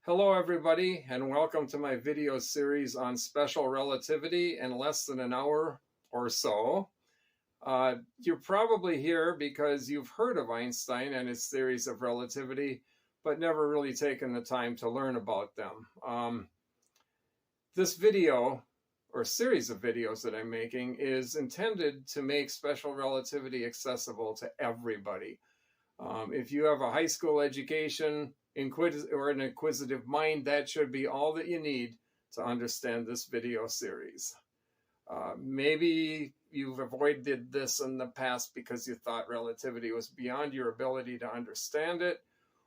Hello everybody, and welcome to my video series on special relativity in less than an hour or so. You're probably here because you've heard of Einstein and his theories of relativity, but never really taken the time to learn about them. This video, or series of videos that I'm making, is intended to make special relativity accessible to everybody. If you have a high school education, or an inquisitive mind, that should be all that you need to understand this video series. Maybe you've avoided this in the past because you thought relativity was beyond your ability to understand it,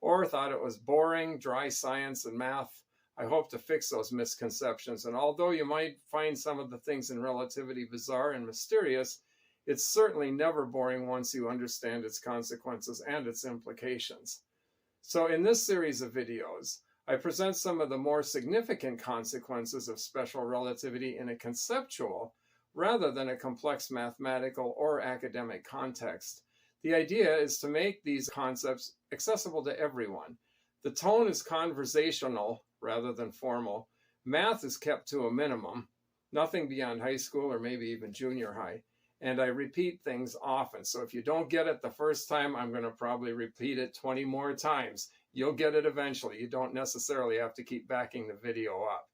or thought it was boring, dry science and math. I hope to fix those misconceptions. And although you might find some of the things in relativity bizarre and mysterious, it's certainly never boring once you understand its consequences and its implications. So in this series of videos, I present some of the more significant consequences of special relativity in a conceptual rather than a complex mathematical or academic context. The idea is to make these concepts accessible to everyone. The tone is conversational rather than formal. Math is kept to a minimum, nothing beyond high school or maybe even junior high. And I repeat things often. So if you don't get it the first time, I'm going to probably repeat it 20 more times. You'll get it eventually. You don't necessarily have to keep backing the video up.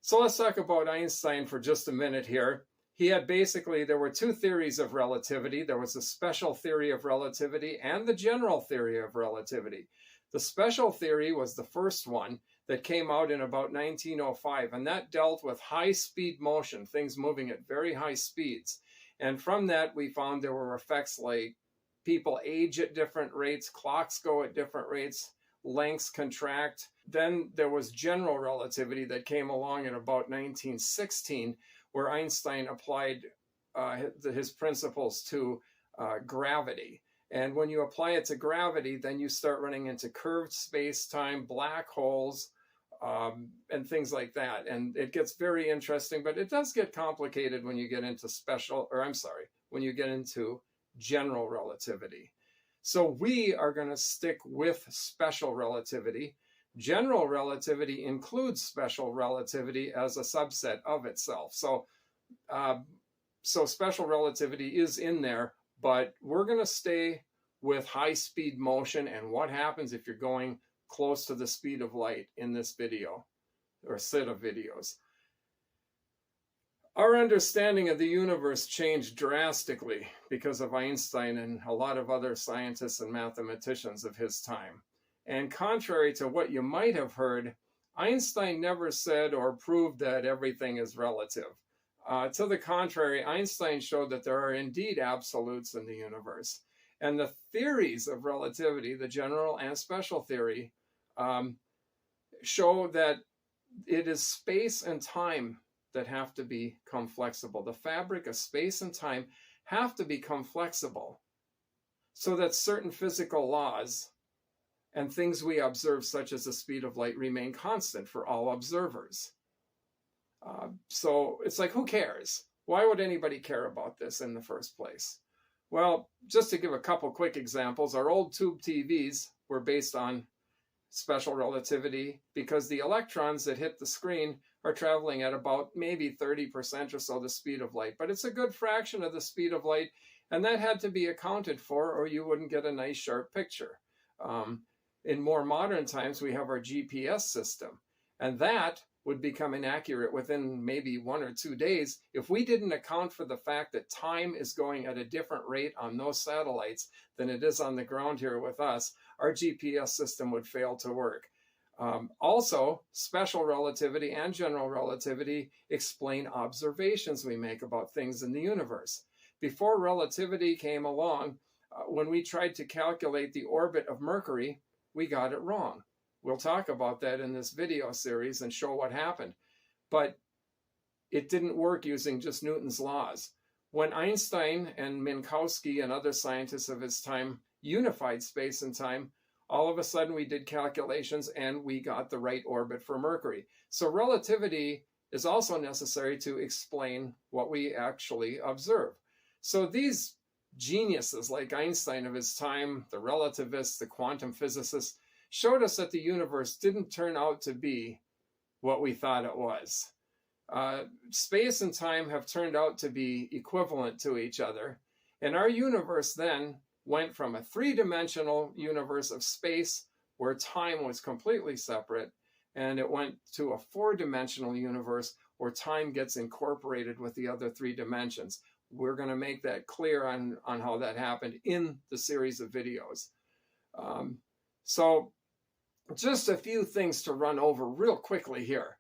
So let's talk about Einstein for just a minute here. He had there were two theories of relativity. There was the special theory of relativity and the general theory of relativity. The special theory was the first one that came out in about 1905, and that dealt with high-speed motion, things moving at very high speeds. And from that, we found there were effects like people age at different rates, clocks go at different rates, lengths contract. Then there was general relativity that came along in about 1916, where Einstein applied his principles to gravity. And when you apply it to gravity, then you start running into curved space-time, black holes, and things like that. And it gets very interesting, but it does get complicated when you get into when you get into general relativity. So we are going to stick with special relativity. General relativity includes special relativity as a subset of itself. So special relativity is in there, but we're going to stay with high-speed motion and what happens if you're going close to the speed of light in this video or set of videos. Our understanding of the universe changed drastically because of Einstein and a lot of other scientists and mathematicians of his time. And contrary to what you might have heard, Einstein never said or proved that everything is relative. To the contrary, Einstein showed that there are indeed absolutes in the universe. And the theories of relativity, the general and special theory, show that it is space and time that have to become flexible. The fabric of space and time have to become flexible so that certain physical laws and things we observe, such as the speed of light, remain constant for all observers. So it's like, who cares? Why would anybody care about this in the first place? Well, just to give a couple quick examples, our old tube TVs were based on special relativity because the electrons that hit the screen are traveling at about maybe 30% or so the speed of light. But it's a good fraction of the speed of light, and that had to be accounted for or you wouldn't get a nice sharp picture. In more modern times, we have our GPS system, and that would become inaccurate within maybe 1 or 2 days if we didn't account for the fact that time is going at a different rate on those satellites than it is on the ground here with us. Our GPS system would fail to work. Also, special relativity and general relativity explain observations we make about things in the universe. Before relativity came along, when we tried to calculate the orbit of Mercury, we got it wrong. We'll talk about that in this video series and show what happened. But it didn't work using just Newton's laws. When Einstein and Minkowski and other scientists of his time unified space and time, all of a sudden we did calculations and we got the right orbit for Mercury. So relativity is also necessary to explain what we actually observe. So these geniuses like Einstein of his time, the relativists, the quantum physicists, showed us that the universe didn't turn out to be what we thought it was. Space and time have turned out to be equivalent to each other. And our universe then went from a three-dimensional universe of space where time was completely separate, and it went to a four-dimensional universe where time gets incorporated with the other three dimensions. We're going to make that clear on how that happened in the series of videos. So just a few things to run over real quickly here.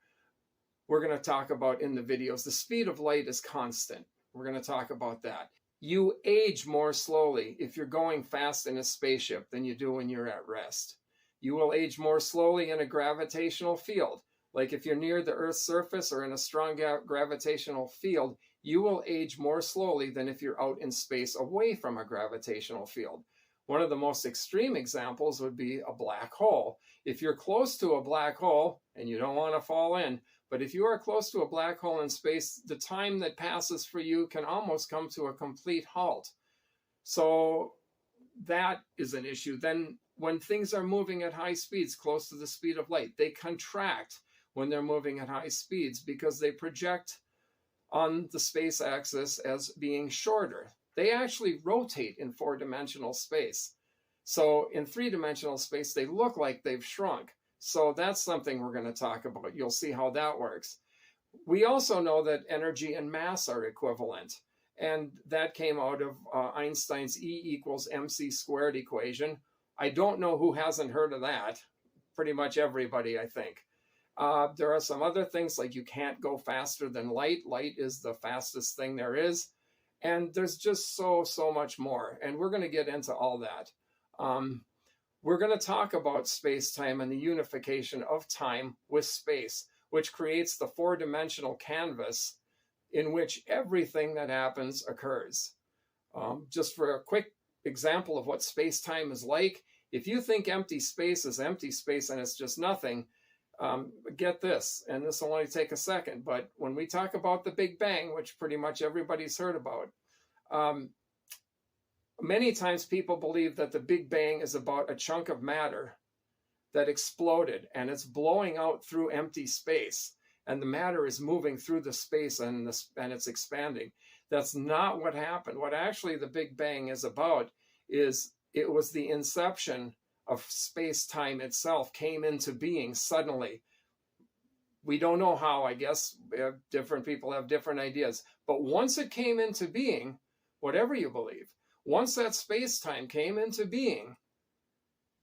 We're going to talk about in the videos, the speed of light is constant. We're going to talk about that. You age more slowly if you're going fast in a spaceship than you do when you're at rest. You will age more slowly in a gravitational field. Like if you're near the Earth's surface or in a strong gravitational field, you will age more slowly than if you're out in space away from a gravitational field. One of the most extreme examples would be a black hole. If you're close to a black hole, and you don't want to fall in, but if you are close to a black hole in space, the time that passes for you can almost come to a complete halt. So that is an issue. Then when things are moving at high speeds, close to the speed of light, they contract when they're moving at high speeds because they project on the space axis as being shorter. They actually rotate in four-dimensional space. So in three-dimensional space, they look like they've shrunk. So that's something we're going to talk about. You'll see how that works. We also know that energy and mass are equivalent. And that came out of Einstein's E=mc² equation. I don't know who hasn't heard of that. Pretty much everybody, I think. There are some other things like you can't go faster than light. Light is the fastest thing there is. And there's just so much more. And we're going to get into all that. We're going to talk about space-time and the unification of time with space, which creates the four-dimensional canvas in which everything that happens occurs. Just for a quick example of what space-time is like, if you think empty space is empty space and it's just nothing, get this, and this will only take a second, but when we talk about the Big Bang, which pretty much everybody's heard about, many times people believe that the Big Bang is about a chunk of matter that exploded and it's blowing out through empty space, and the matter is moving through the space and it's expanding. That's not what happened. What actually the Big Bang is about is it was the inception of space-time itself came into being suddenly. We don't know how, I guess. Different people have different ideas. But once it came into being, whatever you believe, once that space-time came into being,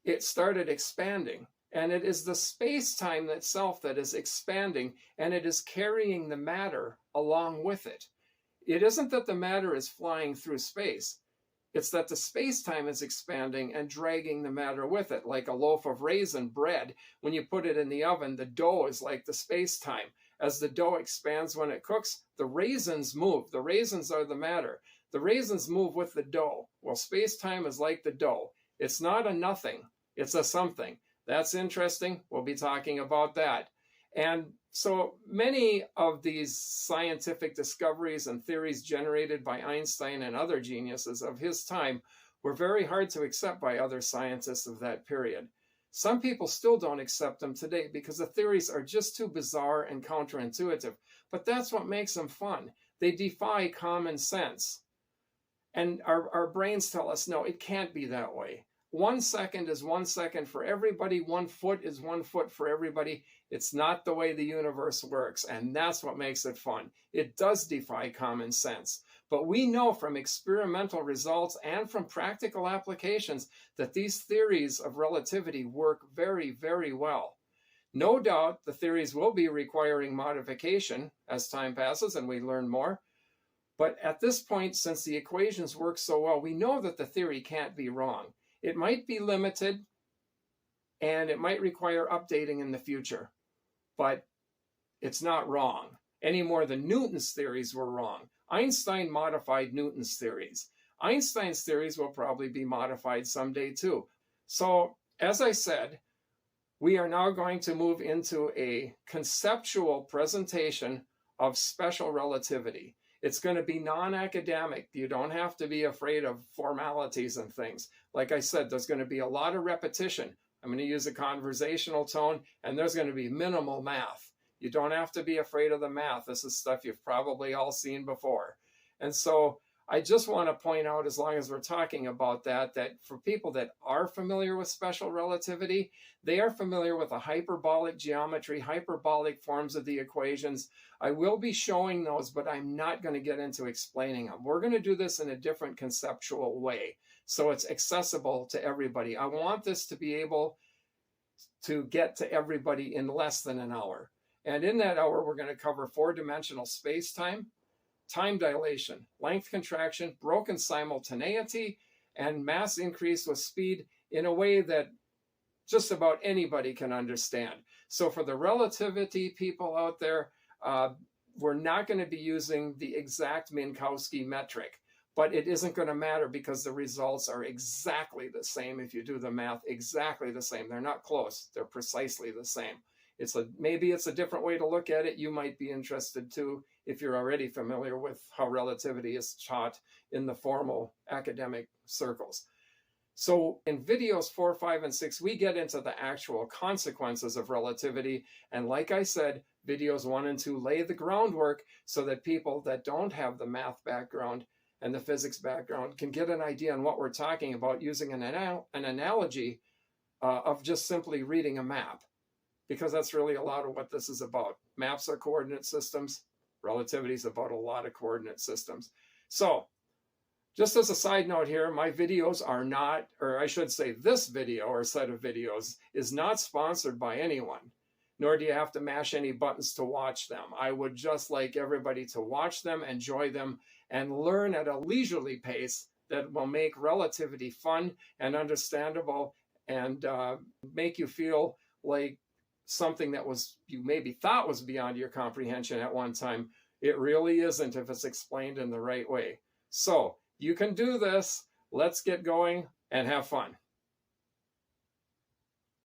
it started expanding. And it is the space-time itself that is expanding, and it is carrying the matter along with it. It isn't that the matter is flying through space. It's that the space-time is expanding and dragging the matter with it, like a loaf of raisin bread. When you put it in the oven, the dough is like the space-time. As the dough expands when it cooks, the raisins move. The raisins are the matter. The raisins move with the dough. Well, space-time is like the dough. It's not a nothing. It's a something. That's interesting. We'll be talking about that. And so many of these scientific discoveries and theories generated by Einstein and other geniuses of his time were very hard to accept by other scientists of that period. Some people still don't accept them today because the theories are just too bizarre and counterintuitive. But that's what makes them fun. They defy common sense. And our brains tell us, no, it can't be that way. 1 second is 1 second for everybody. 1 foot is 1 foot for everybody. It's not the way the universe works, and that's what makes it fun. It does defy common sense. But we know from experimental results and from practical applications that these theories of relativity work very, very well. No doubt the theories will be requiring modification as time passes and we learn more. But at this point, since the equations work so well, we know that the theory can't be wrong. It might be limited, and it might require updating in the future, but it's not wrong, any more than Newton's theories were wrong. Einstein modified Newton's theories. Einstein's theories will probably be modified someday too. So, as I said, we are now going to move into a conceptual presentation of special relativity. It's going to be non-academic. You don't have to be afraid of formalities and things. Like I said, there's going to be a lot of repetition. I'm going to use a conversational tone, and there's going to be minimal math. You don't have to be afraid of the math. This is stuff you've probably all seen before. And so I just want to point out, as long as we're talking about that, that for people that are familiar with special relativity, they are familiar with the hyperbolic geometry, hyperbolic forms of the equations. I will be showing those, but I'm not going to get into explaining them. We're going to do this in a different conceptual way, so it's accessible to everybody. I want this to be able to get to everybody in less than an hour. And in that hour, we're going to cover four-dimensional space-time, time dilation, length contraction, broken simultaneity, and mass increase with speed in a way that just about anybody can understand. So for the relativity people out there, we're not going to be using the exact Minkowski metric, but it isn't going to matter because the results are exactly the same if you do the math exactly the same. They're not close. They're precisely the same. Maybe it's a different way to look at it. You might be interested too if you're already familiar with how relativity is taught in the formal academic circles. So in videos 4, 5, and 6, we get into the actual consequences of relativity. And like I said, videos 1 and 2 lay the groundwork so that people that don't have the math background and the physics background can get an idea on what we're talking about using an analogy of just simply reading a map. Because that's really a lot of what this is about. Maps are coordinate systems. Relativity is about a lot of coordinate systems. So, just as a side note here, my videos are not, or I should say this video or set of videos is not sponsored by anyone, nor do you have to mash any buttons to watch them. I would just like everybody to watch them, enjoy them, and learn at a leisurely pace that will make relativity fun and understandable and make you feel like something that you maybe thought was beyond your comprehension at one time. It really isn't if it's explained in the right way. So you can do this. Let's get going and have fun.